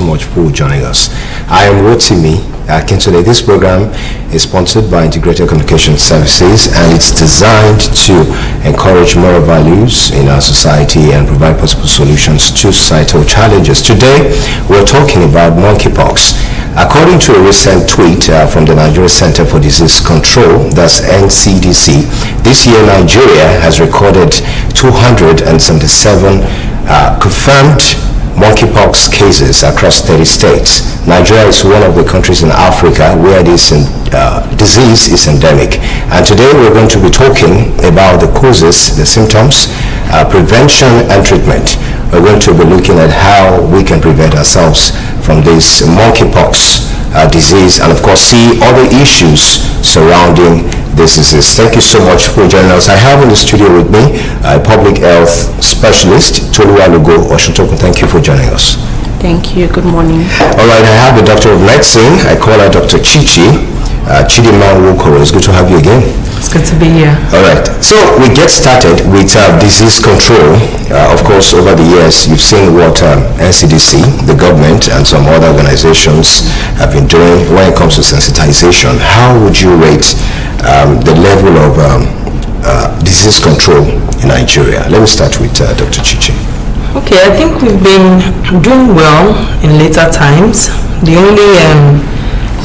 much for joining us. I am Rotimi Akintole. This program is sponsored by Integrated Communication Services, and it's designed to encourage moral values in our society and provide possible solutions to societal challenges. Today, we're talking about monkeypox. According to a recent tweet from the Nigeria Center for Disease Control, that's NCDC, this year Nigeria has recorded 277 confirmed monkeypox cases across 30 states. Nigeria is one of the countries in Africa where this disease is endemic. And today we're going to be talking about the causes, the symptoms, prevention and treatment. We're going to be looking at how we can prevent ourselves from this monkeypox disease, and of course see other issues surrounding this disease. Thank you so much for joining us. I have in the studio with me a public health specialist, Toluwalogo Oshotokun. Thank you for joining us. Thank you. Good morning. All right, I have the doctor of medicine. I call her Dr. Chichi. Chidima Wokoro. It's good to have you again. It's good to be here. All right. So we get started with disease control. Of course, over the years, you've seen what NCDC, the government, and some other organizations have been doing when it comes to sensitization. How would you rate the level of disease control in Nigeria? Let me start with Dr. Chichi. Okay, I think we've been doing well in later times. The only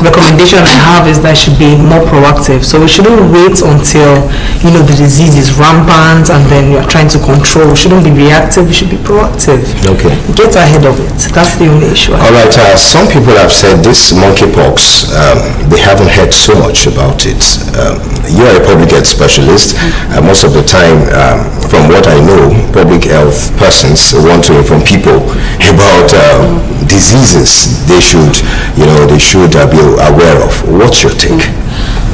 recommendation I have is that it should be more proactive. So we shouldn't wait until the disease is rampant and then you're trying to control. We shouldn't be reactive, we should be proactive. Okay. Get ahead of it. That's the only issue. All right, some people have said this monkeypox, they haven't heard so much about it. You're a public health specialist. Most of the time, from what I know, public health persons want to inform people about diseases they should be aware of. What's your take?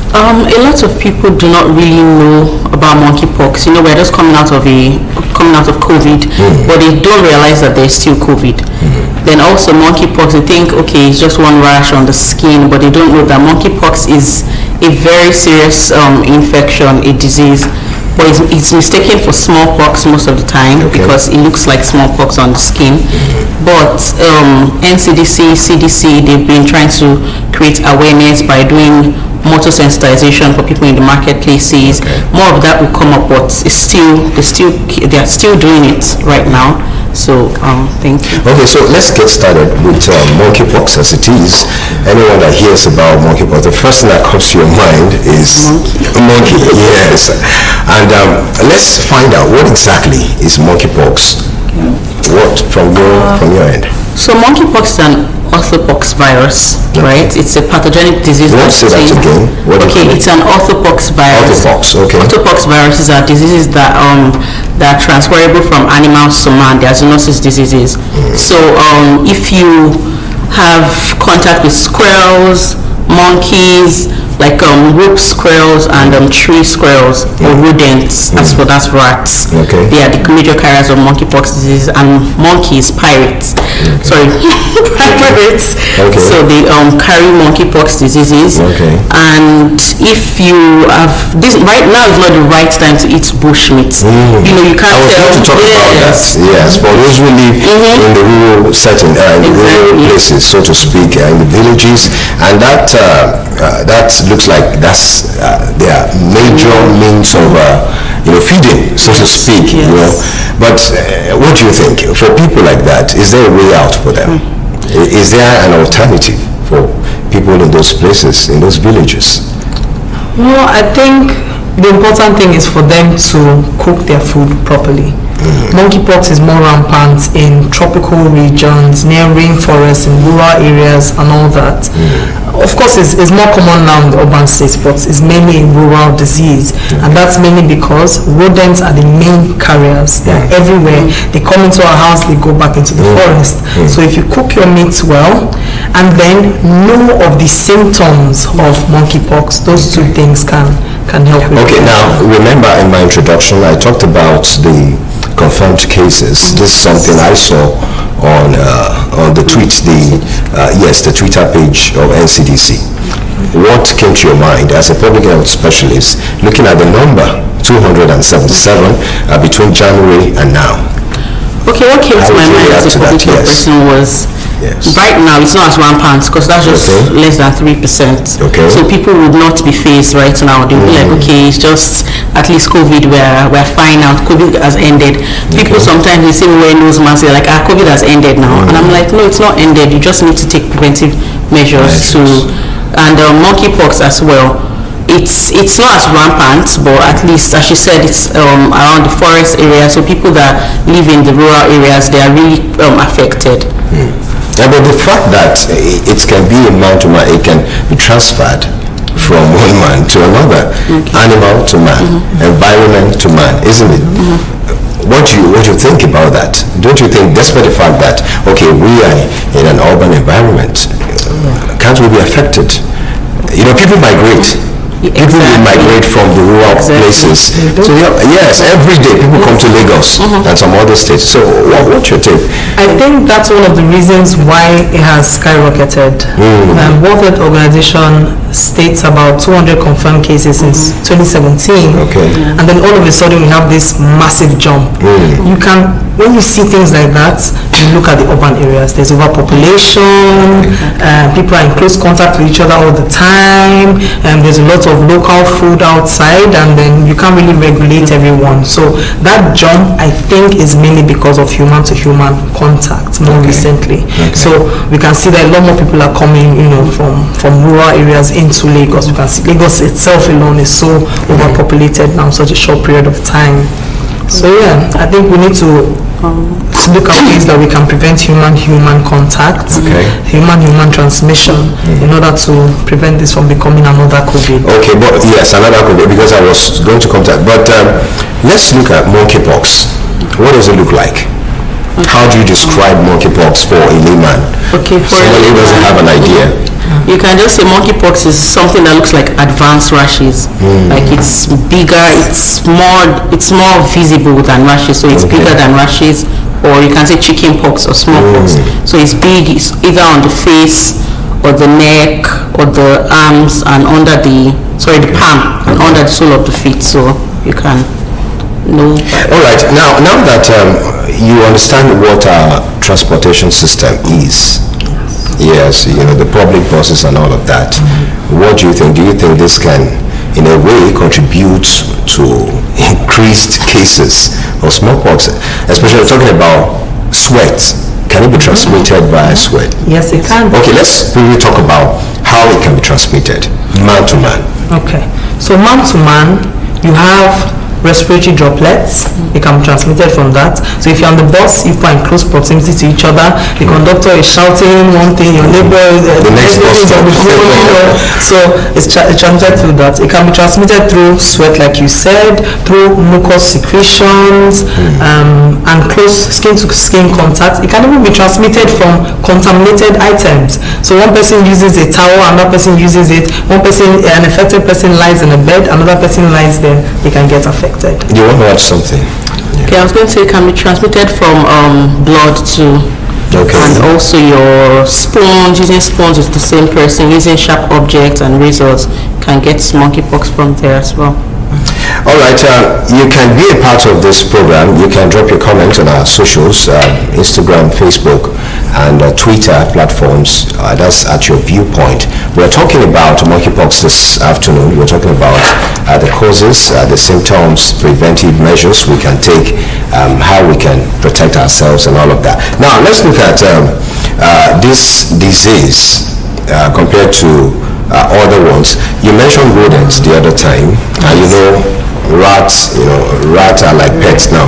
A lot of people do not really know about monkeypox. We're just coming out of COVID, but they don't realize that there's still COVID. Then also monkeypox, they think, okay, it's just one rash on the skin, but they don't know that monkeypox is a very serious infection, a disease. But it's mistaken for smallpox most of the time because it looks like smallpox on the skin. But NCDC, CDC, they've been trying to create awareness by doing motor sensitization for people in the marketplaces. More of that will come up, but they're still doing it right now. So thank you. Okay, so let's get started with monkeypox as it is. Anyone that hears about monkeypox, the first thing that comes to your mind is monkey. Yes. And let's find out what exactly is monkeypox. What from your end? So monkeypox is an orthopox virus, right? It's a pathogenic disease. Let's say that again. It's an orthopox virus. Orthopox viruses are diseases that are transferable from animals to man. They are zoonosis diseases. So if you have contact with squirrels, monkeys, like rope squirrels and tree squirrels or rodents, that's rats. They are the major carriers of monkeypox disease, and monkeys, pirates. Pirates. So they carry monkeypox diseases. And if you have this right now is not the right time to eat bushmeat. You can't. I was going to talk about that. Yes, for those who live in the rural setting, in the rural places, so to speak, in the villages, and that looks like that's their major means of feeding, so to speak. But what do you think for people like that? Is there a way out for them? Is there an alternative for people in those places, in those villages? Well, I think the important thing is for them to cook their food properly. Monkeypox is more rampant in tropical regions, near rainforests, in rural areas and all that. Of course, it's more common now in the urban states, but it's mainly in rural disease. And that's mainly because rodents are the main carriers. They're everywhere. They come into our house, they go back into the forest. So if you cook your meats well, and then know of the symptoms of monkeypox, those two things can help. Okay, now remember in my introduction, I talked about the confirmed cases. This is something I saw on the tweet, the Twitter page of NCDC. What came to your mind as a public health specialist, looking at the number 277 between January and now? Okay, what came to my mind as a political person was right now it's not as rampant because that's just less than 3%. Okay. So people would not be phased right now. They'll be like, okay, it's just at least COVID, we're fine now. COVID has ended. People sometimes they say wear nose masks. They're like, COVID has ended now, and I'm like, no, it's not ended. You just need to take preventive measures and monkeypox as well. It's not as rampant, but at least, as you said, it's around the forest area. So people that live in the rural areas, they are really affected. Yeah, but the fact that it can be a man-to-man, it can be transferred from one man to another, animal to man, environment to man, isn't it? What do you think about that? Don't you think, despite the fact that, okay, we are in an urban environment, can't we be affected? You know, people migrate. People will migrate from the rural places. So yes, every day people come to Lagos and some other states. So what's your take? I think that's one of the reasons why it has skyrocketed. World Health Organization states about 200 confirmed cases since 2017. Okay. And then all of a sudden we have this massive jump. You can, when you see things like that, you look at the urban areas. There's overpopulation. People are in close contact with each other all the time. There's a lot of local food outside, and then you can't really regulate everyone. So that jump, I think, is mainly because of human-to-human contact more recently. So we can see that a lot more people are coming, from rural areas into Lagos. You can see Lagos itself alone is so overpopulated now, such a short period of time. So yeah, I think we need to look at ways that we can prevent human-human contact, human-human transmission, in order to prevent this from becoming another COVID. Okay, but yes, another COVID, because I was going to come to that. But let's look at monkeypox. What does it look like? How do you describe monkeypox for a layman? Okay, for someone who doesn't have an idea. You can just say monkeypox is something that looks like advanced rashes. Like it's bigger, it's more visible than rashes, so it's bigger than rashes. Or you can say chickenpox or smallpox. So it's big, it's either on the face or the neck or the arms and under the palm and under the sole of the feet. So you can know. All right. Now that you understand what our transportation system is. Yes, the public buses and all of that. What do you think? Do you think this can, in a way, contribute to increased cases of smallpox? Especially talking about sweat. Can it be transmitted by sweat? Yes, it can. Okay, let's really talk about how it can be transmitted, man to man. Okay, so man to man, you have respiratory droplets. It can be transmitted from that. So if you're on the bus, you are in close proximity to each other. The conductor is shouting one thing, your neighbor the next bus stop. So it's transmitted through that. It can be transmitted through sweat, like you said, through mucous secretions, and close skin-to-skin contact. It can even be transmitted from contaminated items. So one person uses a towel, another person uses it. An affected person lies in a bed, another person lies there. They can get affected. You want to watch something? Okay, I was going to say it can be transmitted from blood too. Okay. And also your spoons, using spoons with the same person, using sharp objects and razors can get monkeypox from there as well. All right, you can be a part of this program. You can drop your comments on our socials, Instagram, Facebook, and Twitter platforms. That's at your viewpoint. We're talking about monkeypox this afternoon. We're talking about the causes, the symptoms, preventive measures we can take, how we can protect ourselves and all of that. Now, let's look at this disease compared to other ones. You mentioned rodents the other time, and rats are like pets now.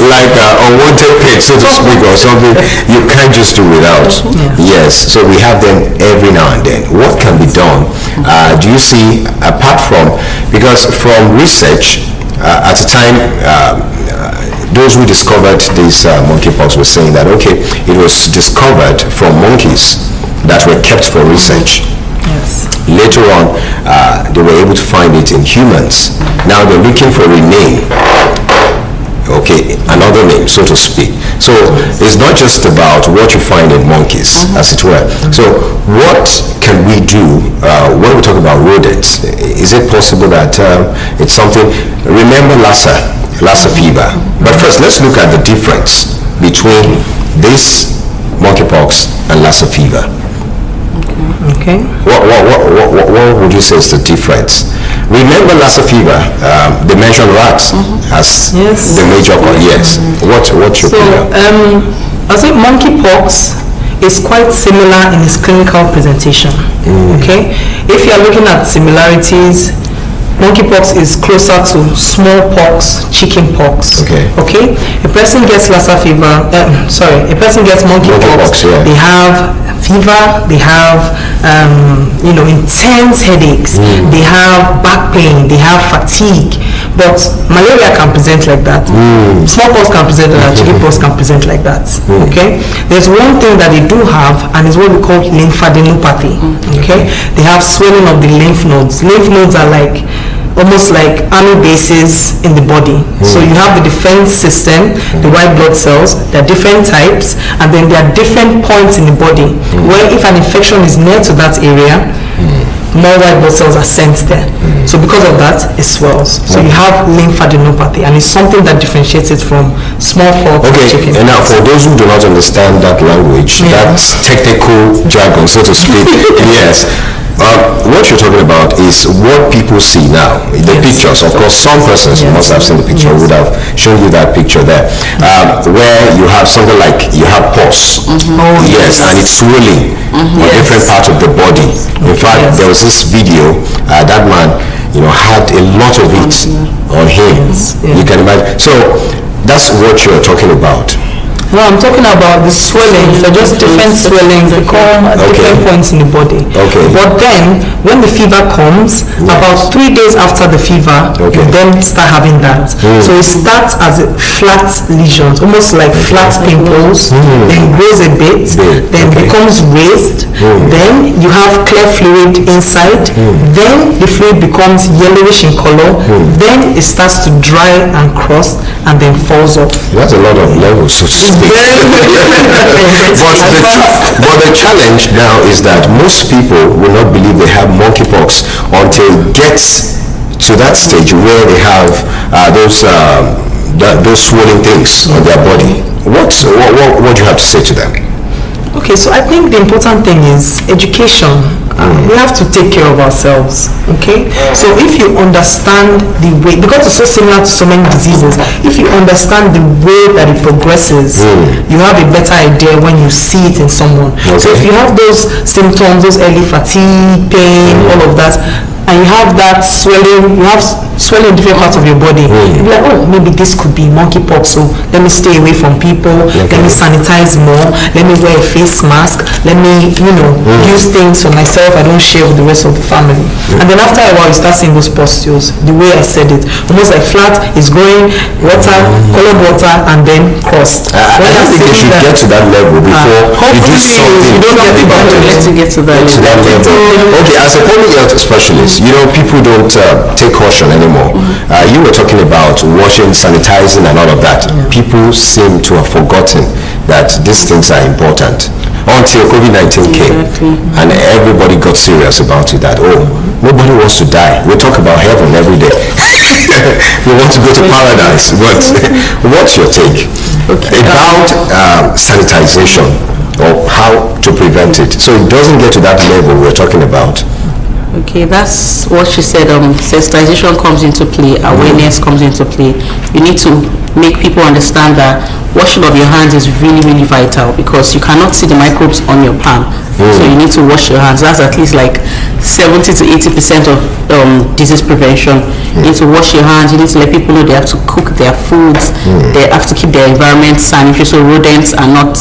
Like unwanted pets, so to speak, or something you can't just do without. Yes, so we have them every now and then. What can be done? Do you see, apart from, because from research, at the time, those who discovered this monkeypox were saying that, okay, it was discovered from monkeys that were kept for research. Yes. Later on, they were able to find it in humans. Now they're looking for a name Okay, another name, so to speak. So it's not just about what you find in monkeys, as it were. So what can we do when we talk about rodents? Is it possible that it's something? Remember Lassa fever. But first, let's look at the difference between this monkeypox and Lassa fever. Okay. What would you say is the difference? Remember Lassa fever, they mentioned rats as the major cause. Yes. What's your opinion? I think monkeypox is quite similar in its clinical presentation. Okay. If you are looking at similarities, monkeypox is closer to smallpox, chickenpox. Okay. A person gets Lassa fever. A person gets monkeypox. Yeah. They have fever. They have intense headaches. They have back pain. They have fatigue. But malaria can present like that. Smallpox can present like that. Chickenpox can present like that. Okay. There's one thing that they do have, and it's what we call lymphadenopathy. Okay. They have swelling of the lymph nodes. Lymph nodes are almost like army bases in the body. So you have the defense system, the white blood cells. There are different types, and then there are different points in the body where if an infection is near to that area, more white blood cells are sent there. So because of that, it swells. So you have lymphadenopathy, and it's something that differentiates it from smallpox. Okay, and now for those who do not understand that language, that's technical jargon, so to speak. Yes. What you're talking about is what people see now, the pictures. Of course, some persons must have seen the picture, would have shown you that picture there, where you have something like, you have pus. And it's swelling on different parts of the body. In fact, there was this video, that man, had a lot of it on him. You can imagine. So that's what you're talking about. No, I'm talking about the swellings. They're just different swellings. They come at different points in the body. But then, when the fever comes, about 3 days after the fever, you then start having that. So it starts as flat lesions, almost like flat pimples, then grows a bit, then becomes raised, then you have clear fluid inside, then the fluid becomes yellowish in color, then it starts to dry and crust, and then falls off. That's a lot of levels, so to speak. But the challenge now is that most people will not believe they have monkeypox until it gets to that stage where they have those swelling things on their body. What do you have to say to them? Okay, so I think the important thing is education. We have to take care of ourselves. Okay, so if you understand the way, because it's so similar to so many diseases, if you understand the way that it progresses, you have a better idea when you see it in someone. So if you have those symptoms, those early fatigue, pain, all of that, and you have that swelling, you have swelling in different parts of your body, you'll be like, oh, maybe this could be monkeypox, so let me stay away from people, let me sanitize more, let me wear a face mask, let me, use things for myself, I don't share with the rest of the family. And then after a while, you start seeing those pustules, the way I said it, almost like flat, is growing, water, colored water, and then crust. I don't think you should get to that level before you do something. You don't get to that level. Okay, as a public health specialist, people don't take caution anymore. You were talking about washing, sanitizing, and all of that. People seem to have forgotten that these things are important until COVID-19 came, and everybody got serious about it. That nobody wants to die. We talk about heaven every day. We want to go to paradise. But what's your take about sanitization, or how to prevent it so it doesn't get to that level we're talking about? Okay, that's what she said. Sensitization comes into play, awareness comes into play. You need to make people understand that washing of your hands is really, really vital, because you cannot see the microbes on your palm. So you need to wash your hands. That's at least like 70 to 80% of disease prevention. You need to wash your hands. You need to let people know they have to cook their foods. They have to keep their environment sanitary, so rodents are not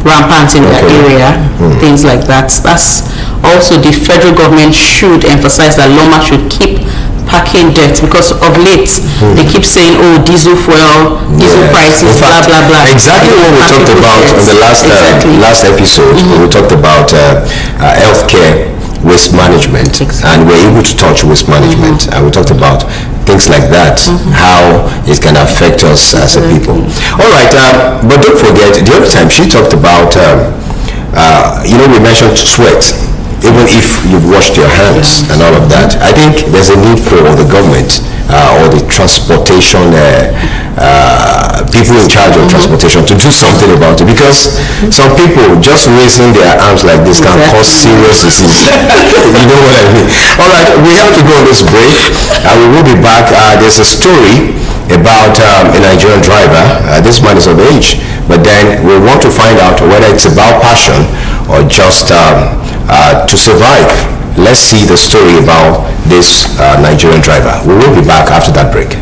rampant in that area, things like that. That's also, the federal government should emphasize that Loma should keep packing dirt, because of late they keep saying, diesel fuel, diesel prices, blah blah blah. Exactly what we talked about on the last episode. We talked about healthcare waste management, and we're able to touch waste management, and we talked about things like that, how it can affect us as a people. All right, but don't forget, the other time she talked about, we mentioned sweat, even if you've washed your hands and all of that. I think there's a need for the government or the transportation people in charge of transportation to do something about it, because some people just raising their arms like this can cause serious disease. You know what I mean? All right, we have to go on this break. We will be back. There's a story about a Nigerian driver. This man is of age, but then we want to find out whether it's about passion or just to survive. Let's see the story about this Nigerian driver. We will be back after that break.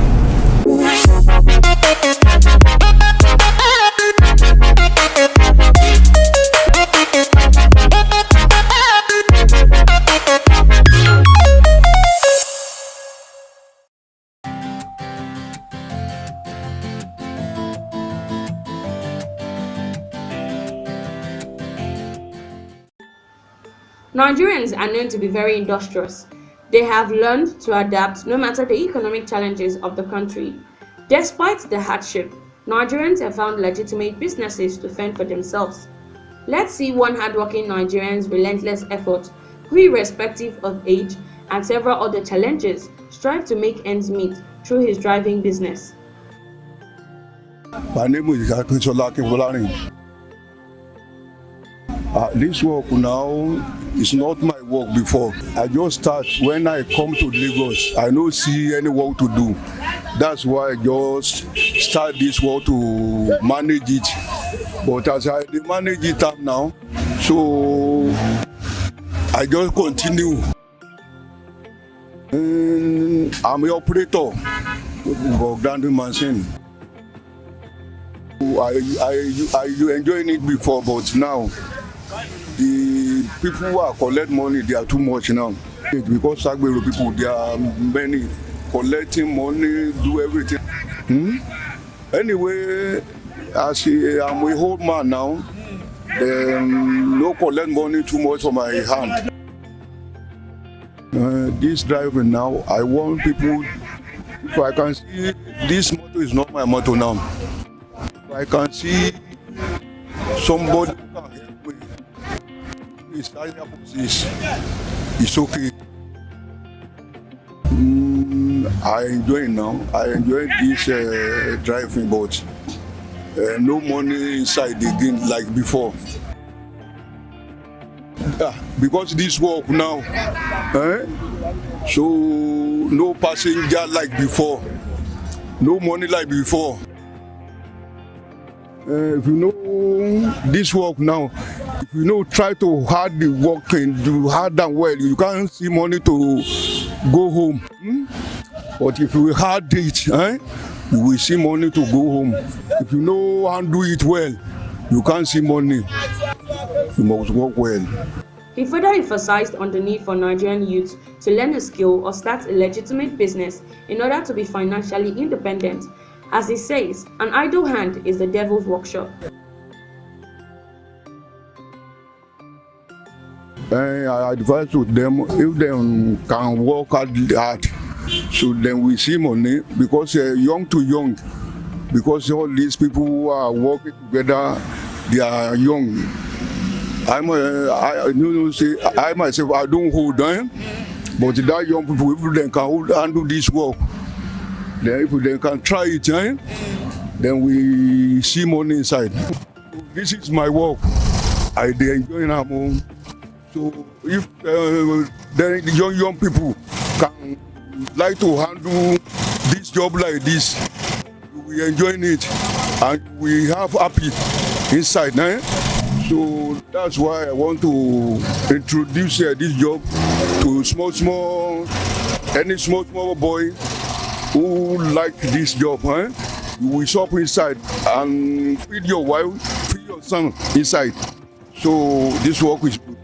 Nigerians are known to be very industrious. They have learned to adapt no matter the economic challenges of the country. Despite the hardship, Nigerians have found legitimate businesses to fend for themselves. Let's see one hardworking Nigerian's relentless effort, who, irrespective of age and several other challenges, strive to make ends meet through his driving business. My name is Akinsola Akinfolani. This work now is not my work before. I just start when I come to Lagos. I don't see any work to do. That's why I just start this work to manage it. But as I manage it up now, so I just continue. I'm an operator of Grandin Machine. I enjoying it before, but now the people who are collect money, they are too much now. Because Sagbero people, there are many collecting money, do everything. Anyway, as I'm a old man now, no collect money too much from my hand. This driving now, I want people, if I can see, this motor is not my motor now. If I can see somebody who can help me, it's okay. I enjoy it now. I enjoy this driving, but no money inside again like before. Because this work now, so no passenger like before, no money like before. If you know this work now, if you know try to hard the work and do hard and well, you can't see money to go home. But if you hard it, you will see money to go home. If you know handle it well, you can't see money. You must work well. He further emphasized on the need for Nigerian youth to learn a skill or start a legitimate business in order to be financially independent. As he says, an idle hand is the devil's workshop. I advise to them, if they can work hard, so then we see money, because young to young, because all these people who are working together, they are young. I myself, I don't hold on, but that young people, if they can handle this work, then if they can try it, then we see money inside. This is my work. I enjoy it. So if then the young people can like to handle this job like this, we enjoying it and we have happy inside. So that's why I want to introduce this job to any small boy who like this job. You will shop inside and feed your wife, feed your son inside. So this work is good.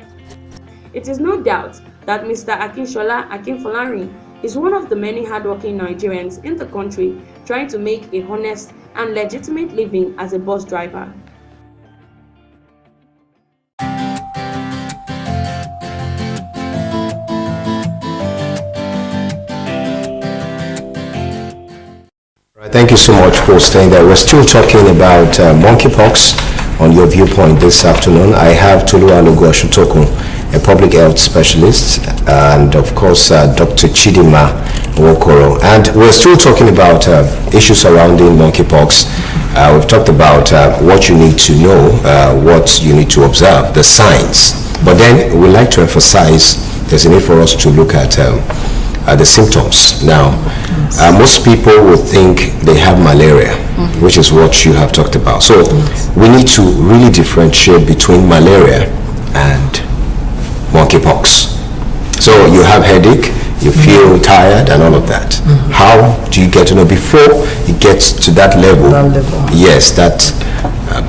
It is no doubt that Mr. Akinsola Akinfolani is one of the many hardworking Nigerians in the country trying to make a honest and legitimate living as a bus driver. Thank you so much for staying there. We're still talking about monkeypox on Your Viewpoint this afternoon. I have Tolu Alogo-Ashutokun, a public health specialist, and of course Dr. Chidima Nwokoro. And we're still talking about issues surrounding monkeypox. We've talked about what you need to know, what you need to observe, the signs. But then we'd like to emphasize there's a need for us to look at the symptoms. Now, most people will think they have malaria, which is what you have talked about. So we need to really differentiate between malaria and monkeypox. So you have headache, you feel tired and all of that. How do you get to know before it gets to that level? Yes, that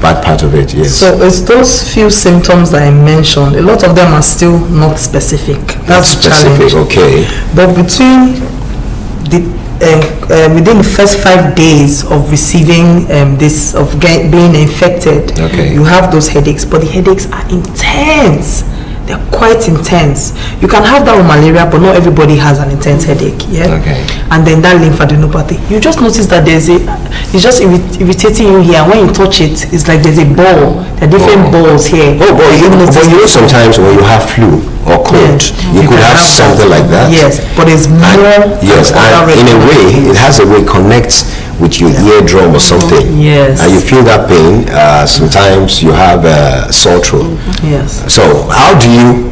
bad part of it, yes. So it's those few symptoms that I mentioned. A lot of them are still not specific. That's the challenge. Okay. But between within the first 5 days of receiving being infected, you have those headaches, but the headaches are intense. They're quite intense. You can have that with malaria, but not everybody has an intense headache. Yeah. Okay. And then that lymphadenopathy, you just notice that it's just irritating you here. When you touch it, it's like there's a ball. There are different balls here. But you know sometimes when you have flu or cold, you could have something like that. Yes, but it's more. Yes, and in a way, it has a way connects with your eardrum or something. Yes. And you feel that pain. Sometimes you have a sore throat. Yes. So how do you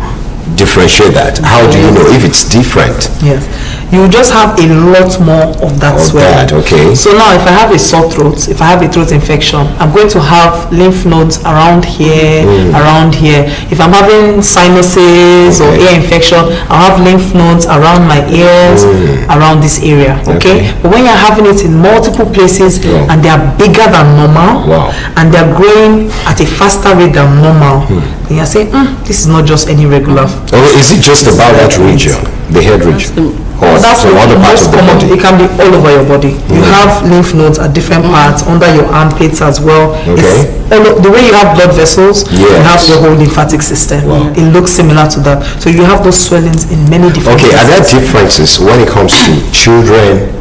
differentiate that? How do you know if it's different? Yes. You just have a lot more of that swelling. Okay. So now if I have a sore throat, if I have a throat infection, I'm going to have lymph nodes around here, around here. If I'm having sinuses or ear infection, I'll have lymph nodes around my ears, around this area. Okay? But when you're having it in multiple places and they are bigger than normal and they're growing at a faster rate than normal, then you're saying, this is not just any regular. Or is it just about that region, the head region? Or that's some other parts of the body? It can be all over your body. You have lymph nodes at different parts, under your armpits as well. Okay. The way you have blood vessels, you have your whole lymphatic system. It looks similar to that. So you have those swellings in many different places. Are there differences when it comes to children,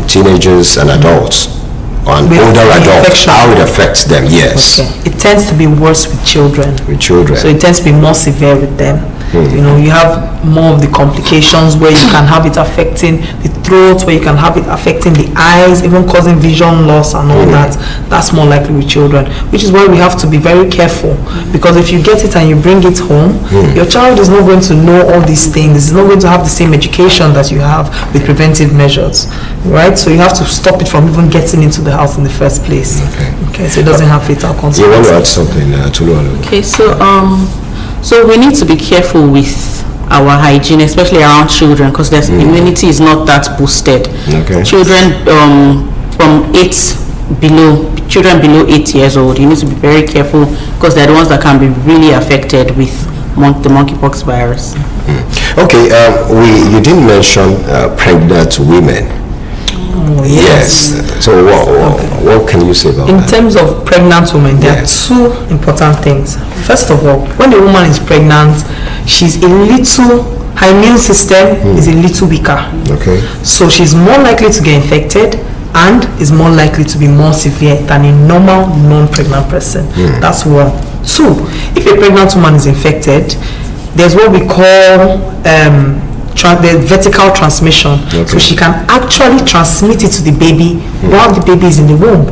teenagers and adults? On older adults, how it affects them? Yes. Okay. It tends to be worse with children. With children. So it tends to be more severe with them. You know, you have more of the complications where you can have it affecting the throat, where you can have it affecting the eyes, even causing vision loss and all that. That's more likely with children, which is why we have to be very careful, because if you get it and you bring it home, your child is not going to know all these things. He's not going to have the same education that you have with preventive measures, right? So you have to stop it from even getting into the house in the first place. Okay, so it doesn't have fatal consequences. You want to add something, Tolu? Okay, so we need to be careful with our hygiene, especially around children, because their immunity is not that boosted. Children children below 8 years old, you need to be very careful, because they're the ones that can be really affected with the monkeypox virus. Okay, you didn't mention pregnant women. Yes. So what can you say about that? In terms of pregnant women, there are two important things. First of all, when a woman is pregnant, her immune system is a little weaker. Okay. So she's more likely to get infected and is more likely to be more severe than a normal non-pregnant person. That's one. Two, if a pregnant woman is infected, there's what we call the vertical transmission. So she can actually transmit it to the baby while the baby is in the womb.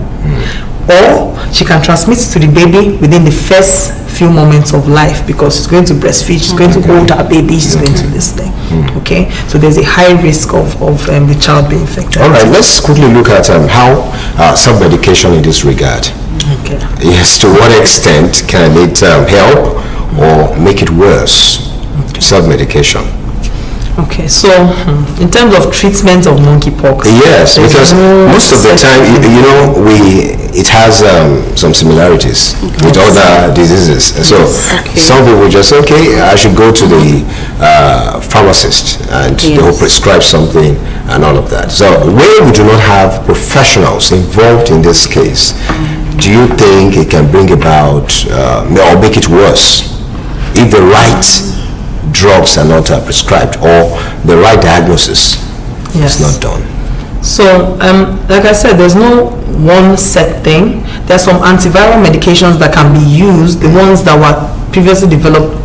Or she can transmit it to the baby within the first few moments of life, because she's going to breastfeed, she's going to hold her baby, she's going to this thing. Okay, so there's a high risk of the child being infected. All right, let's quickly look at how self-medication in this regard. Okay. Yes, to what extent can it help or make it worse? Self-medication. Okay, so in terms of treatment of monkeypox, yes, because most of the time, it has some similarities with other diseases. So some people just say, I should go to the pharmacist and they will prescribe something and all of that. So where we do not have professionals involved in this case, do you think it can bring about or make it worse if the right drugs are not prescribed or the right diagnosis is not done? So, like I said, there's no one set thing. There's some antiviral medications that can be used, the ones that were previously developed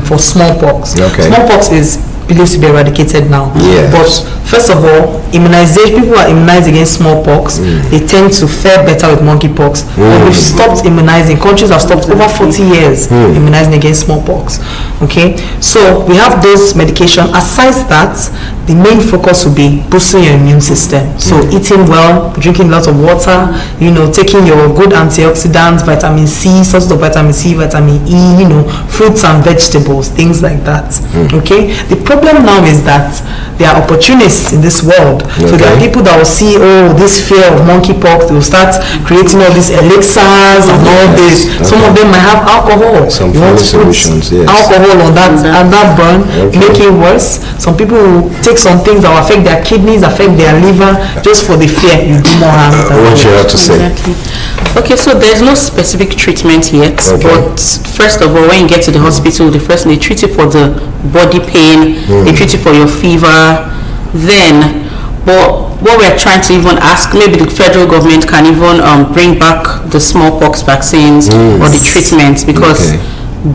for smallpox. Okay. Smallpox is believed to be eradicated now. Yes. But first of all, immunization, people who are immunized against smallpox, they tend to fare better with monkeypox. But we've stopped immunizing. Countries have stopped over 40 years immunizing against smallpox. Okay, so we have those medication. Aside that, the main focus will be boosting your immune system. So eating well, drinking lots of water, taking your good antioxidants, vitamin C, sources of vitamin C, vitamin E, fruits and vegetables, things like that. Okay, the problem now is that there are opportunists in this world. So there are people that will see, this fear of monkeypox, they will start creating all these elixirs and all this. Some of them might have alcohol. Some you want to put solutions, yes. alcohol on that and that burn, make it worse. Some people will take some things that will affect their kidneys, affect their liver, just for the fear you do more harm. What you have to say? Exactly. Okay, so there's no specific treatment yet, but first of all, when you get to the hospital, they treat you for the body pain, they treat you for your fever, but what we're trying to even ask, maybe the federal government can even bring back the smallpox vaccines or the treatments, because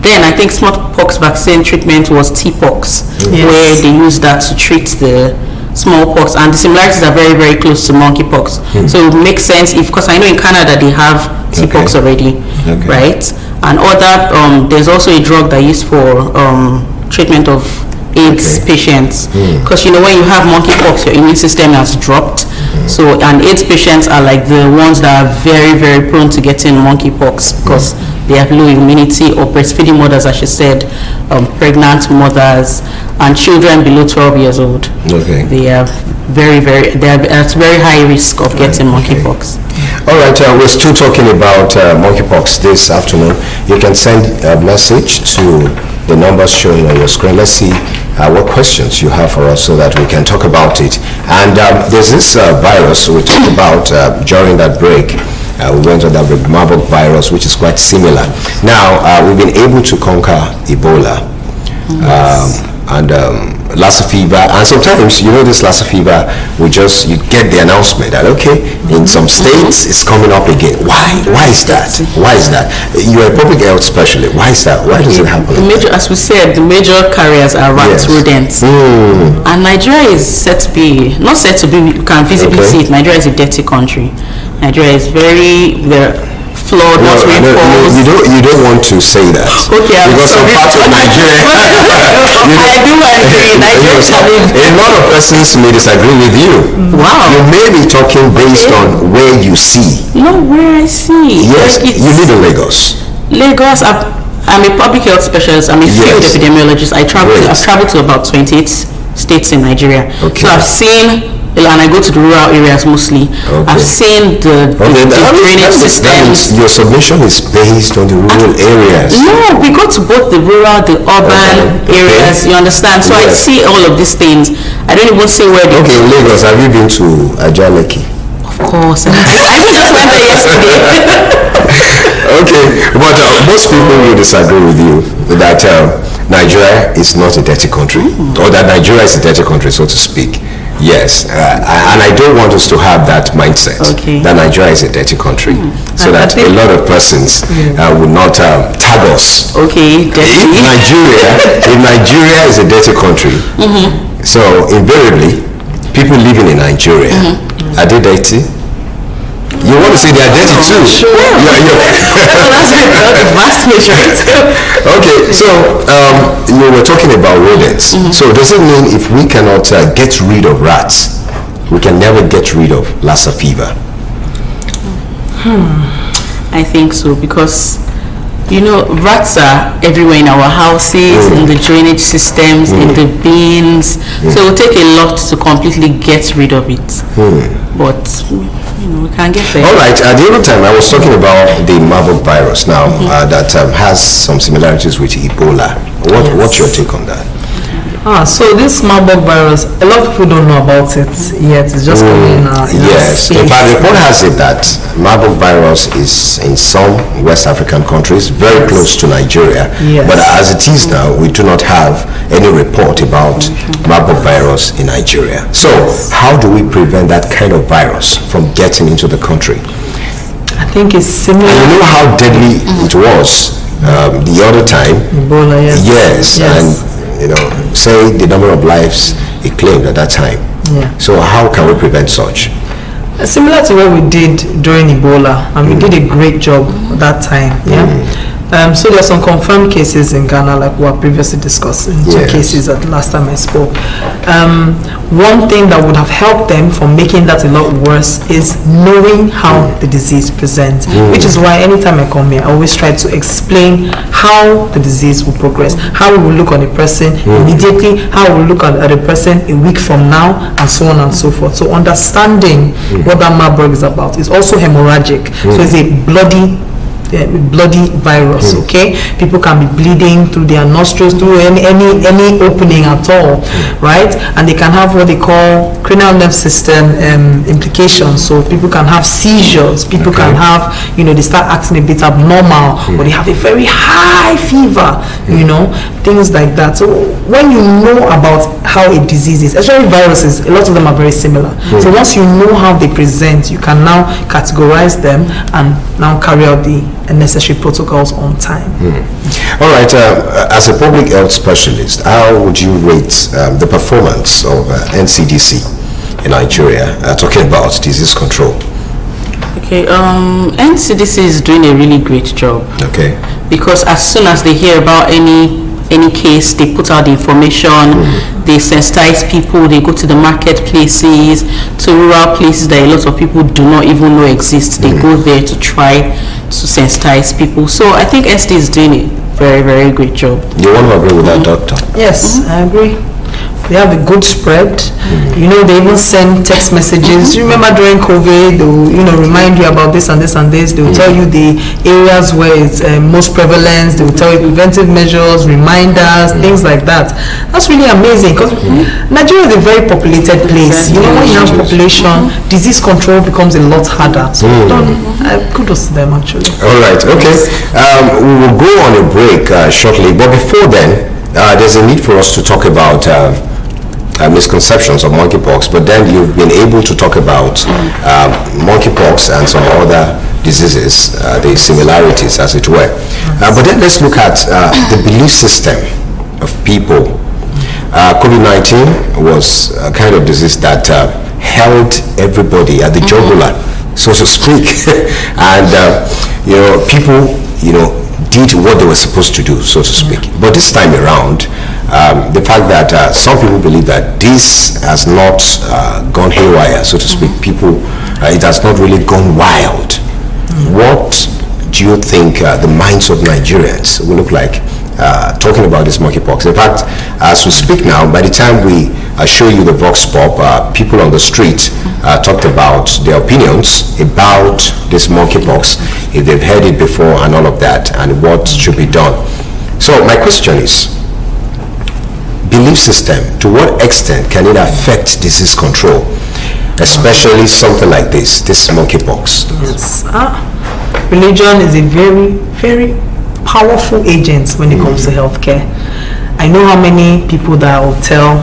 then I think smallpox vaccine treatment was T-pox, where they used that to treat the smallpox, and the similarities are very, very close to monkeypox. So it makes sense because I know in Canada they have T-pox already, right? And other there's also a drug that used for treatment of AIDS patients, because when you have monkeypox, your immune system has dropped. So, and AIDS patients are like the ones that are very, very prone to getting monkeypox because they have low immunity, or breastfeeding mothers, as she said, pregnant mothers, and children below 12 years old. They are they're at very high risk of getting monkeypox. All right, we're still talking about monkeypox this afternoon. You can send a message to the numbers showing on your screen. Let's see what questions you have for us so that we can talk about it. And there's this virus we talked about during that break. We went on that with Marburg virus, which is quite similar. Now, we've been able to conquer Ebola and Lassa fever, and sometimes this Lassa fever, you get the announcement that in some states it's coming up again. Why is that? You're a public health specialist. Why is that? Why does it happen? As we said, the major carriers are rats, rodents, and Nigeria is not said to be. You can visibly see it. Nigeria is a dirty country. Nigeria is very flawed, not reinforced. You don't want to say that. Okay, because some parts of Nigeria. I do agree. A lot of persons may disagree with you. Wow. You may be talking based on where you see. Not where I see. Yes, you live in Lagos. Lagos. I'm a public health specialist. I'm a field epidemiologist. I've traveled to about 28 states in Nigeria. So I've seen. And I go to the rural areas mostly. I've seen the drainage systems. Your submission is based on the rural areas. No, we go to both the rural, the urban areas. You understand? So I see all of these things. I don't even see where they. Okay, in Lagos, have you been to Ajaleki? Of course, I even just went there yesterday. Okay, but most people will disagree with you that Nigeria is not a dirty country, or that Nigeria is a dirty country, so to speak. Yes, and I don't want us to have that mindset that Nigeria is a dirty country, so that a lot of persons will not tag us. Okay, dirty. If Nigeria is a dirty country, so invariably, people living in Nigeria, are they dirty? You want to say they are dirty too? Sure. That's the vast majority. Okay, so you were talking about rodents. So does it mean if we cannot get rid of rats, we can never get rid of Lassa fever? I think so, because rats are everywhere in our houses, in the drainage systems, in the bins. So it will take a lot to completely get rid of it. But we can get there. All right. The other time I was talking about the Marburg virus now that has some similarities with Ebola. What's your take on that? So this Marburg virus, a lot of people don't know about it yet. It's just coming in our Yes, in space. fact, the report has it that Marburg virus is in some West African countries, very close to Nigeria. Yes. But as it is now, we do not have any report about Marburg virus in Nigeria. So how do we prevent that kind of virus from getting into the country? I think it's similar. And you know how deadly it was the other time? Ebola, yes. And say the number of lives it claimed at that time. Yeah. So how can we prevent such? Similar to what we did during Ebola, and we did a great job at that time. Yeah. So there are some confirmed cases in Ghana, like we were previously discussing. Two cases at the last time I spoke. One thing that would have helped them from making that a lot worse is knowing how the disease presents, which is why anytime I come here, I always try to explain how the disease will progress, how we will look on a person immediately, how we will look at a person a week from now, and so on and so forth. So understanding what that Marburg is about is also hemorrhagic. So it's a bloody virus. Okay, people can be bleeding through their nostrils, through any opening at all, right? And they can have what they call cranial nerve system implications. So people can have seizures, people can have, they start acting a bit abnormal, or they have a very high fever, things like that. So when you know about how a disease is, especially viruses, a lot of them are very similar. So once you know how they present, you can now categorize them and now carry out the necessary protocols on time. All right, as a public health specialist, how would you rate the performance of NCDC in Nigeria, talking about disease control? Okay, NCDC is doing a really great job. Okay. Because as soon as they hear about any case, they put out the information, they sensitize people, they go to the marketplaces, to rural places that a lot of people do not even know exist. They go there to try to sensitize people. So I think NCDC is doing a very, very great job. You want to agree with that, Doctor? Yes, I agree. They have a good spread. They even send text messages. You remember during COVID, they will, remind you about this and this and this. They will tell you the areas where it's most prevalent. They will tell you preventive measures, reminders, things like that. That's really amazing because Nigeria is a very populated place. When you have population, disease control becomes a lot harder. So kudos to them, actually. All right, okay. We will go on a break shortly, but before then, there's a need for us to talk about misconceptions of monkeypox, but then you've been able to talk about monkeypox and some other diseases, the similarities as it were. But then let's look at the belief system of people. COVID-19 was a kind of disease that held everybody at the jugular, so to speak. And people did what they were supposed to do, so to speak. But this time around, the fact that some people believe that this has not gone haywire, so to speak, it has not really gone wild. What do you think the minds of Nigerians will look like talking about this monkeypox? In fact, as we speak now, by the time we show you the Vox Pop, people on the street talked about their opinions about this monkeypox, if they've heard it before and all of that, and what should be done. So my question is, belief system, to what extent can it affect disease control, especially something like this monkeypox? Yes. Religion is a very, very powerful agent when it comes to healthcare. I know how many people that will tell,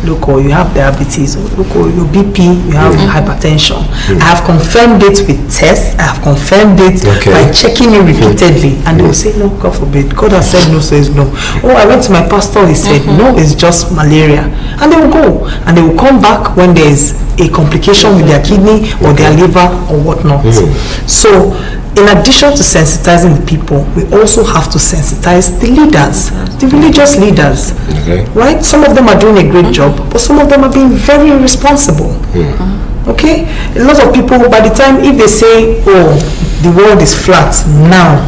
look, you have diabetes, look, your BP, you have hypertension. I have confirmed it with tests, I have confirmed it by checking you repeatedly, and they will say, no, God forbid, God has said no, says no. I went to my pastor, he said, no, it's just malaria. And they will go, and they will come back when there is a complication with their kidney or their liver or whatnot. So, in addition to sensitizing the people, we also have to sensitize the leaders, the religious leaders, right? Some of them are doing a great job, but some of them are being very irresponsible. Okay? A lot of people, by the time, if they say, the world is flat now,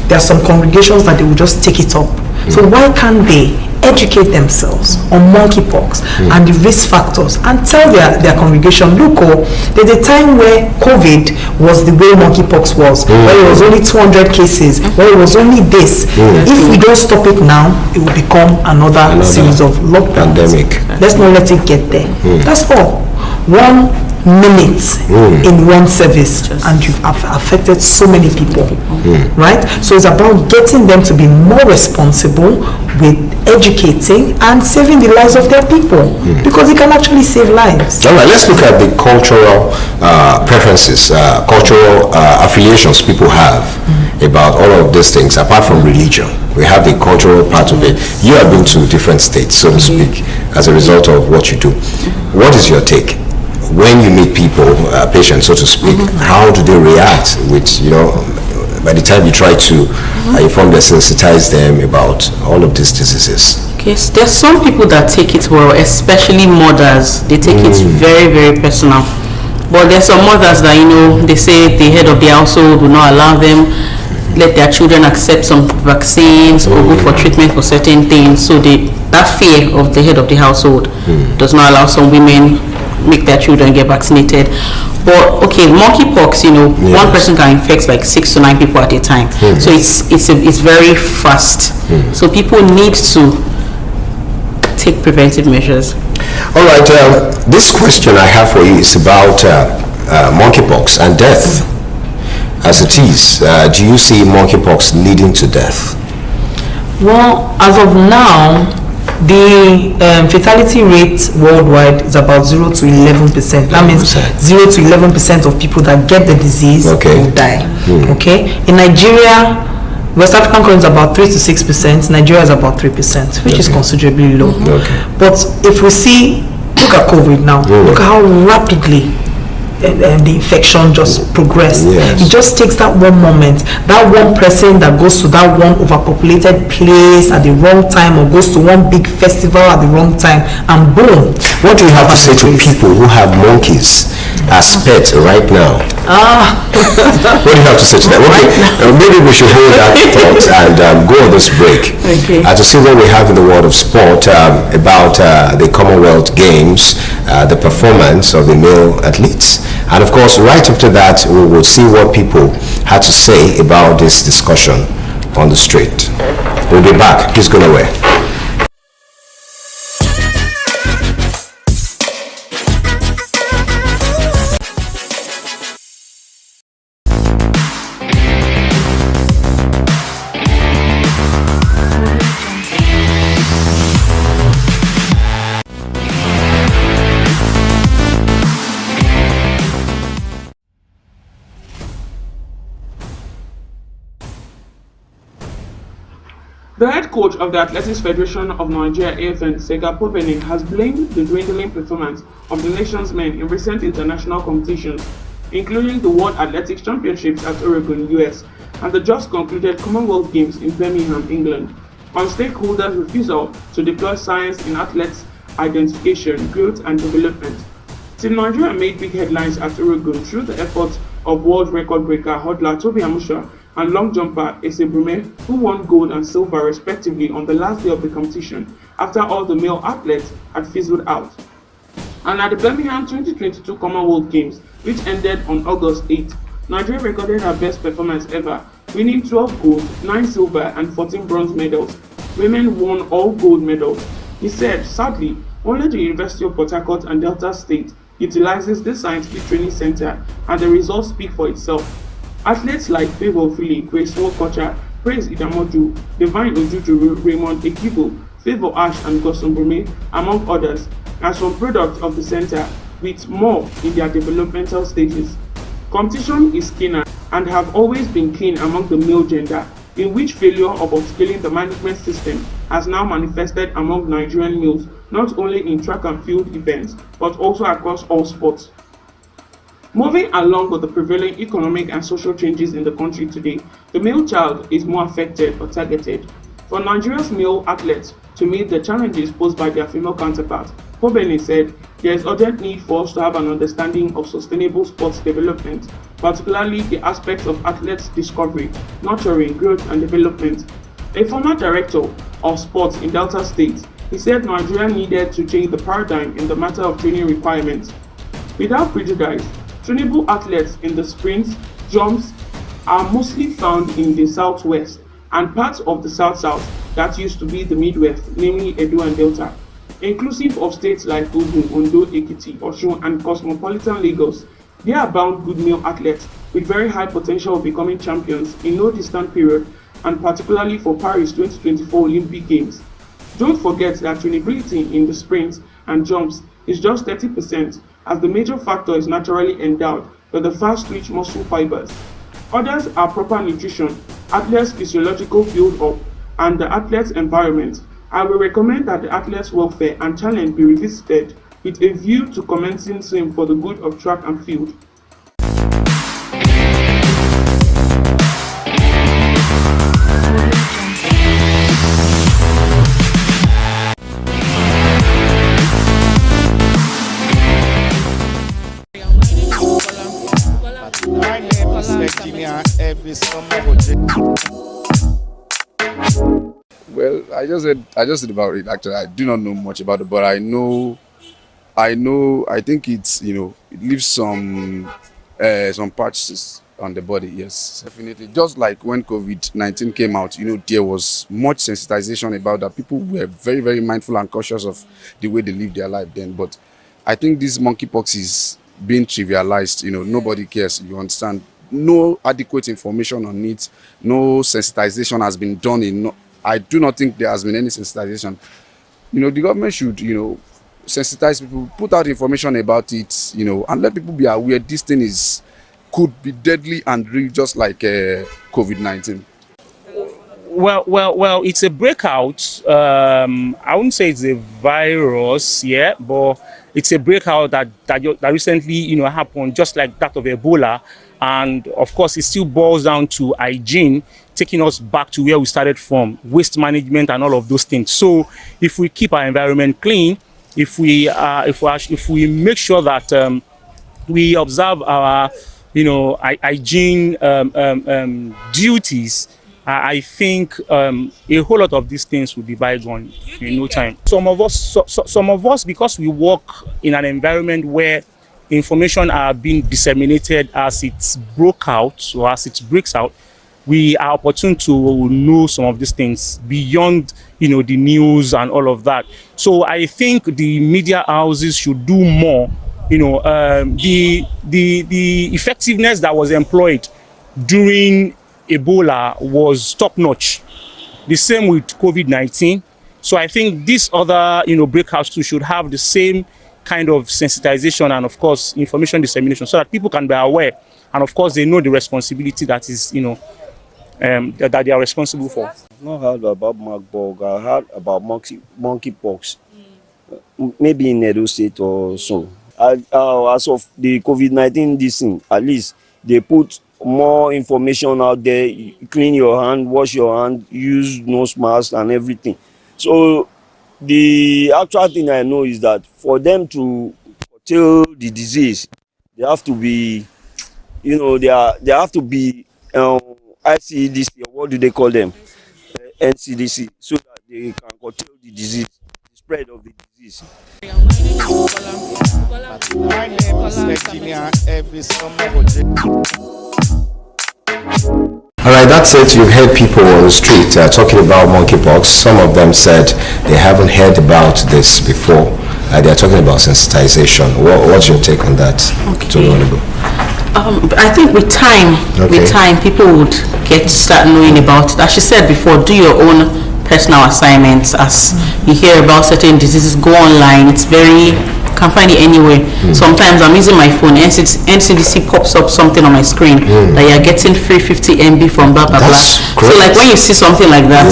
there are some congregations that they will just take it up. So why can't they educate themselves on monkeypox and the risk factors, and tell their congregation, look, there's a time where COVID was the way monkeypox was, where it was only 200 cases, where it was only this. If we don't stop it now, it will become another series of lockdowns. Pandemic. Let's not let it get there. That's all. 1 minute in one service, and you've affected so many people, right? So it's about getting them to be more responsible with educating and saving the lives of their people, because it can actually save lives. All right, let's look at the cultural preferences, cultural affiliations people have about all of these things, apart from religion. We have the cultural part of it. You have been to different states, so to speak, as a result of what you do. What is your take? When you meet people, patients, so to speak, how do they react with, by the time you try to inform them, sensitize them about all of these diseases? Okay, so there's some people that take it well, especially mothers. They take it very, very personal. But there's some mothers that, they say the head of the household will not allow them, let their children accept some vaccines or go for treatment for certain things. So that fear of the head of the household does not allow some women make their children get vaccinated. But okay, monkeypox, one person can infect like 6 to 9 people at a time. So it's very fast. So people need to take preventive measures. All right, this question I have for you is about monkeypox and death. As it is, do you see monkeypox leading to death? Well, as of now, the fatality rate worldwide is about 0 to 11%. That means 0 to 11% of people that get the disease will die. Okay. In Nigeria, West African countries about 3 to 6%. Nigeria is about 3%, which is considerably low. But if we look at COVID now. Look at how rapidly the infection just progressed. It just takes that one moment, that one person that goes to that one overpopulated place at the wrong time, or goes to one big festival at the wrong time, and boom. What do you have to say to people who have monkeys as pets right now? What do you have to say to them? Okay, maybe we should hold that thought and go on this break to see what we have in the world of sport about the Commonwealth Games, the performance of the male athletes. And of course, right after that, we will see what people had to say about this discussion on the street. We'll be back. Please go nowhere. The head coach of the Athletics Federation of Nigeria, AFN, Sega Popeni, has blamed the dwindling performance of the nation's men in recent international competitions, including the World Athletics Championships at Oregon, US, and the just concluded Commonwealth Games in Birmingham, England, on stakeholders' refusal to deploy science in athletes' identification, growth, and development. Team Nigeria made big headlines at Oregon through the efforts of world record breaker hurdler Tobi Amusa and long jumper Ese Brume, who won gold and silver respectively on the last day of the competition after all the male athletes had fizzled out. And at the Birmingham 2022 Commonwealth Games, which ended on August 8, Nigeria recorded her best performance ever, winning 12 gold, 9 silver and 14 bronze medals. Women won all gold medals. He said, sadly, only the University of Port Harcourt and Delta State utilizes this scientific training center, and the results speak for itself. Athletes like Favour Philly, Grace Wokocha, Praise Idamodu, Divine Ojuju, Raymond Ekibo, Favour Ash and Gosun Brume, among others, are some products of the center, with more in their developmental stages. Competition is keener and have always been keen among the male gender, in which failure of upscaling the management system has now manifested among Nigerian males, not only in track and field events, but also across all sports. Moving along with the prevailing economic and social changes in the country today, the male child is more affected or targeted. For Nigeria's male athletes to meet the challenges posed by their female counterparts, Pobeni said there is urgent need for us to have an understanding of sustainable sports development, particularly the aspects of athletes' discovery, nurturing, growth and development. A former director of sports in Delta State, he said Nigeria needed to change the paradigm in the matter of training requirements. Without prejudice, trainable athletes in the sprints, jumps are mostly found in the southwest and parts of the south-south that used to be the Midwest, namely Edo and Delta, inclusive of states like Ogun, Ondo, Ekiti, Osun, and cosmopolitan Lagos. There are bound good male athletes with very high potential of becoming champions in no distant period, and particularly for Paris 2024 Olympic Games. Don't forget that trainability in the sprints and jumps is just 30%, as the major factor is naturally endowed with the fast-twitch muscle fibers. Others are proper nutrition, athletes' physiological build-up, and the athlete's environment. I will recommend that the athlete's welfare and challenge be revisited with a view to commencing same for the good of track and field. Well, I just said about it. Actually, I do not know much about it, but I think it's, it leaves some patches on the body. Yes, definitely. Just like when COVID-19 came out, there was much sensitization about that. People were very, very mindful and cautious of the way they live their life then. But I think this monkeypox is being trivialized. Nobody cares. You understand? No adequate information on it. No sensitization has been done. I do not think there has been any sensitization. The government should, sensitize people, put out information about it, and let people be aware this thing could be deadly and real, just like COVID-19. Well, it's a breakout. I wouldn't say it's a virus, but it's a breakout that recently, happened, just like that of Ebola. And of course, it still boils down to hygiene, taking us back to where we started from, waste management and all of those things. So if we keep our environment clean, if we make sure that we observe our hygiene duties, I think a whole lot of these things will be bygone in no time. Some of us, because we work in an environment where information are being disseminated as it broke out or as it breaks out, we are opportune to know some of these things beyond the news and all of that. So I think the media houses should do more. The effectiveness that was employed during Ebola was top-notch. The same with COVID-19. So I think these other breakouts too should have the same kind of sensitization and of course information dissemination, so that people can be aware, and of course they know the responsibility that is that they are responsible for. I've not heard about Marburg. I heard about monkeypox, maybe in Edo State or so. As of the COVID-19 this thing, at least they put more information out there. Clean your hand, wash your hand, use nose mask and everything. So the actual thing I know is that for them to curtail the disease, they have to be, they have to be ICDC, or what do they call them? NCDC, so that they can curtail the disease, the spread of the disease. My name is Virginia every summer. All right, that's it. You've heard people on the street talking about monkeypox. Some of them said they haven't heard about this before. They're talking about sensitization. What's your take on that? Okay. I think with time, people would start knowing about it. As she said before, do your own personal assignments. As you hear about certain diseases, go online. It's can find it anywhere. Sometimes I'm using my phone, NCDC pops up something on my screen that you're getting free 50 MB from blah blah blah. So like when you see something like that,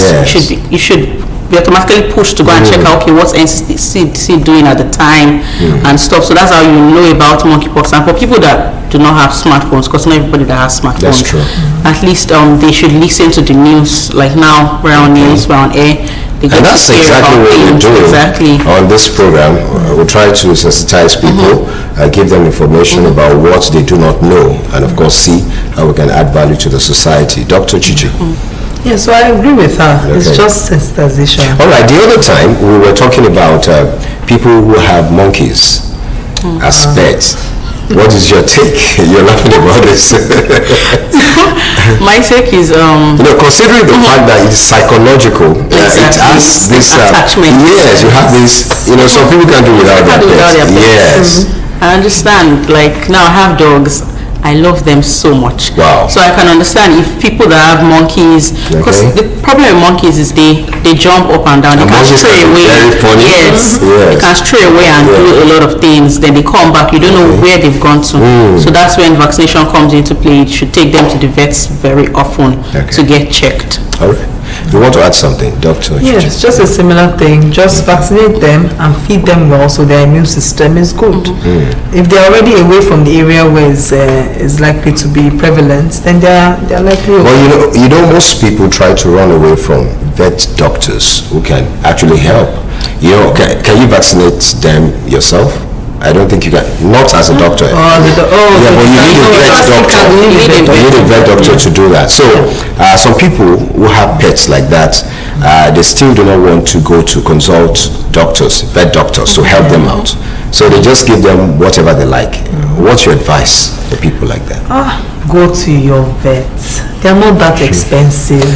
you should be automatically pushed to go and check out, okay, what's NCDC doing at the time and stuff. So that's how you know about monkeypox. And for people that do not have smartphones, because not everybody that has smartphones, at least they should listen to the news. Like now we're on news, we're on air. And that's exactly what we're doing on this program. We try to sensitize people, give them information about what they do not know, and of course see how we can add value to the society. Dr. Chichi. Yeah, so I agree with her. It's Okay. just sensitization. All right, the other time we were talking about people who have monkeys as pets. What is your take? You're laughing about this. My take is Considering the fact that it's psychological, it Exactly. has this Attachment. Yes, you have this. Some people can do without their Can't do without pets. their pets. Yes. I understand. Like now, I have dogs. I love them so much. Wow. So I can understand if people that have monkeys, because Okay. the problem with monkeys is they jump up and down. They And can monkeys stray can be away. very funny. Yes. Yes. They can stray away and do a lot of things. Then they come back. You don't know where they've gone to. So that's when vaccination comes into play. You should take them to the vets very often to get checked. All right. You want to add something, Doctor? Yes, just a similar thing. Just vaccinate them and feed them well so their immune system is good. If they're already away from the area where it's likely to be prevalent, then they're likely okay. Well, most people try to run away from vet doctors who can actually help. Can you vaccinate them yourself? I don't think you can. Not as a doctor. But you need a vet doctor. You need a vet doctor to do that. So, some people who have pets like that, they still do not want to go to consult doctors, vet doctors, to help them out. So they just give them whatever they like. What's your advice for people like that? Go to your vet. They're not that expensive.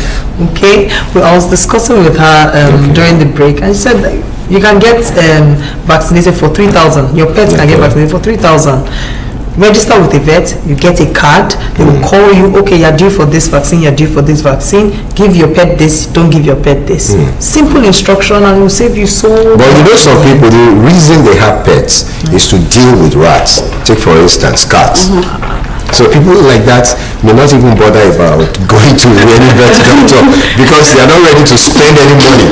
Okay? I was discussing with her during the break, and she said you can get vaccinated for 3,000. Your pets can get vaccinated for 3,000. Register with a vet, you get a card, they will call you, okay, you're due for this vaccine, you're due for this vaccine, give your pet this, don't give your pet this. Simple instruction, and it will save you so But some people, the reason they have pets is to deal with rats. Take for instance, cats. So people like that may not even bother about going to any vet doctor because they are not ready to spend any money.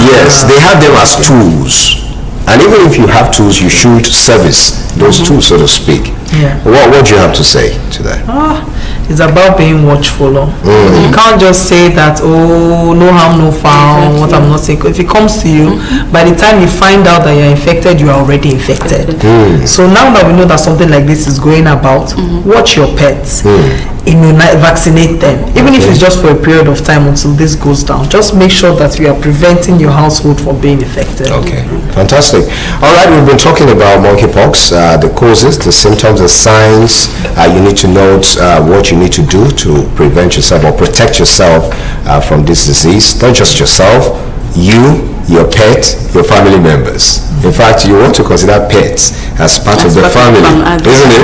Yes, they have them as tools. And even if you have tools, you should service those tools, so to speak. Yeah. What do you have to say to that? It's about being watchful. You can't just say that, no harm, no foul, what I'm not saying. If it comes to you, by the time you find out that you're infected, you are already infected. So now that we know that something like this is going about, watch your pets. Vaccinate them, even if it's just for a period of time until this goes down. Just make sure that you are preventing your household from being affected. Okay, fantastic. All right, we've been talking about monkeypox, the causes, the symptoms, the signs. You need to note what you need to do to prevent yourself or protect yourself from this disease. Not just yourself, you, your pet, your family members. In fact, you want to consider pets as part of the family, isn't it?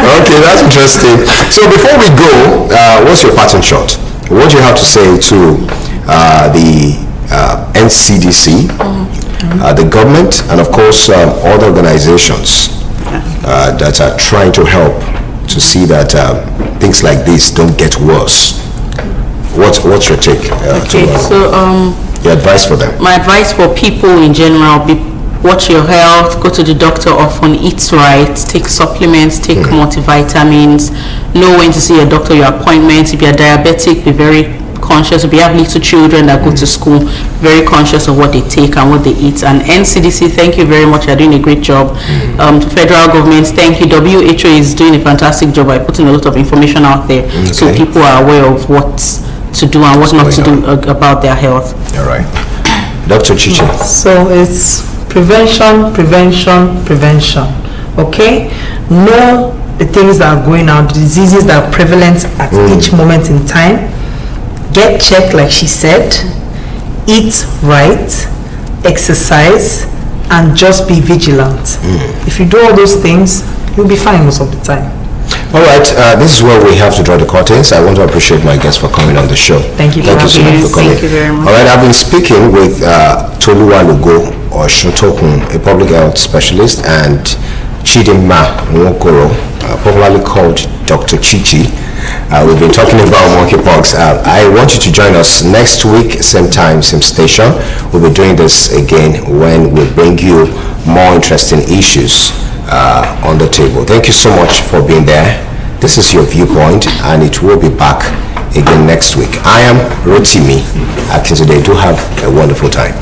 Okay, that's interesting. So before we go, what's your parting shot? What do you have to say to the NCDC, the government, and of course other organizations that are trying to help to see that things like this don't get worse? What's your take? Your advice for them? My advice for people in general: watch your health, go to the doctor often, eat right, take supplements, take multivitamins, know when to see your doctor, your appointments. If you're diabetic, be very conscious. If you have little children that go to school, very conscious of what they take and what they eat. And NCDC, thank you very much. You're doing a great job. To federal government, thank you. WHO is doing a fantastic job by putting a lot of information out there so people are aware of what to do and what not to do about their health. All right. Dr. Chichi. So it's prevention. Okay? Know the things that are going on, the diseases that are prevalent at each moment in time. Get checked, like she said. Eat right. Exercise. And just be vigilant. If you do all those things, you'll be fine most of the time. All right, this is where we have to draw the curtains. I want to appreciate my guests for coming on the show. Thank you so much for coming. Thank you very much. All right, I've been speaking with Toluwalugo Oshotokun, a public health specialist, and Chidinma Nwokoro, popularly called Dr. Chichi. We've been talking about monkeypox. I want you to join us next week, same time, same station. We'll be doing this again when we bring you more interesting issues on the table. Thank you so much for being there. This is your viewpoint, and it will be back again next week. I am Rotimi Akintoday. Do have a wonderful time.